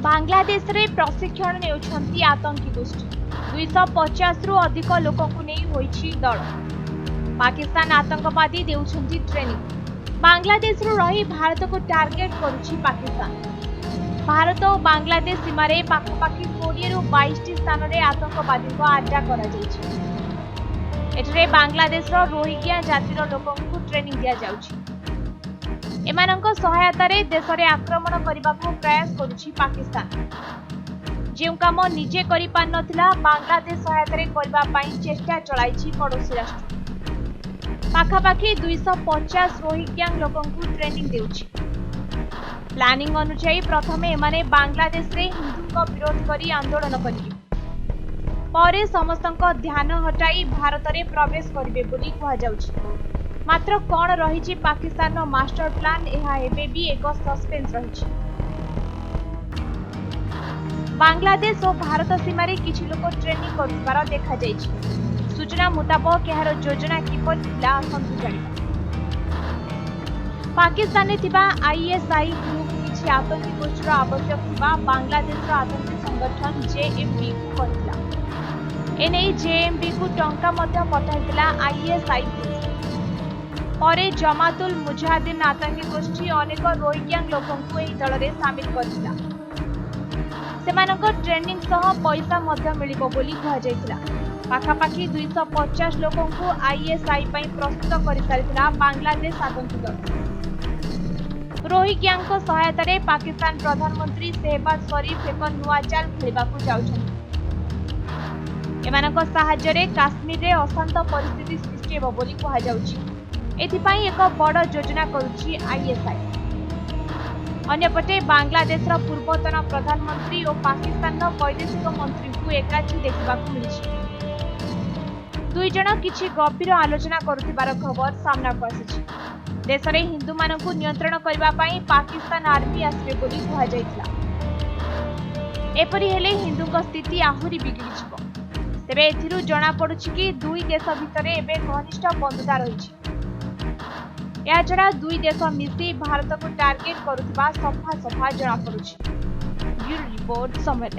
बांग्लादेश रे प्रशिक्षण नेउछंती आतंकी गोष्ठी 250 रु अधिक लोकंकु नेई होईछि दल। पाकिस्तान आतंकवादी देउछंती ट्रेनिंग। बांग्लादेश रु रही भारत को टार्गेट करुछि पाकिस्तान। भारत और बांग्लादेश सीमा रे पाखापाखि 20 रु 22 स्थान रे आतंकवादी को आड्डा करा जायछि। एठरे बांग्लादेश रो रोहिंग्या जातिर लोकंकु ट्रेनिंग दिया जाउछि। एमानंक सहायता रे देश रे आक्रमण करबाकू प्रयास करुछि पाकिस्तान। जेउ काम निजे करि पार नथिला बांग्लादेश सहायता रे करबा पई चेष्टा चलाइछि पड़ोसी राष्ट्र। पाखापाखि 250 रोहिंग्या लोकंकु ट्रेनिंग देउछि। प्लानिंग अनुसार प्रथमे एमाने बांग्लादेश रे हिंदुक विरोध करी आंदोलन करिवे। परे समस्तक ध्यान हटाई भारत रे प्रवेश करिवे बोली कहा जाउछि। मात्र कौन रही पाकिस्तान मास्टर प्लान यह एबे भी एक सस्पेंस रही। बांग्लादेश और भारत सीमार किछि लोक ट्रेनिंग करुवार देखा जायछि। सूचना मुताबक यार योजना किपर थिला आसंतु जानिबा। पाकिस्तान ने थिबा आईएसआई ग्रुप किछि आतंकी गोष्ठीर आवश्यक थिबा बांग्लादेश आतंकी संगठन जेएमबी को कहथिला। एने जेएमबी को टंका मध्य पठाइथिला आईएसआई ग्रुप। परे जमातुल मुजाहिदीन आतंकी गोष्ठी अनेक रोहिंग्या लोकंकु एही दल रे शामिल करथिला। सेमानक ट्रेनिंग सह पैसा मध्य मिलिबो बोली कहा जायतिला। पाखापाखि 250 लोकंकु आईएसआई पई प्रस्तुत करि सारिथिला बांग्लादेश आतंकी दल। रोहिंग्यांक सहायता रे पाकिस्तान प्रधानमंत्री शहबाज शरीफ एक नुआ चाल खेलिबाकू जाउछन्ति। एमानक सहायता रे काश्मीर रे अशांत परिस्थिति सृष्टि हेबो बोली कहा जाउछि। एथिपाई एक बड़ योजना करुछि आईएसआई। अन्यपटे बांग्लादेश पूर्वतन प्रधानमंत्री और पाकिस्तान वैदेशिक मंत्री को एकाठी देखा मिली। दुई जन किछि गंभीर आलोचना करुथिबार खबर सामना को आसिछि। देश में हिंदू मानकु नियंत्रण करबा पई पाकिस्तान आर्मी आसबे बोली कहा जायतिला। एपरि हेले हिंदूक स्थिति आहुरी बिगड़ी जिवो। तेबे एथिरु जणा पडुछि कि दुई देश भितर एबे घनिष्ठ बंधुता रहिछि। या छड़ा दुई देश मिसी भारत को टार्गेट करुवा सफा सफा जना पड़ुछि। ब्यूरो रिपोर्ट समय।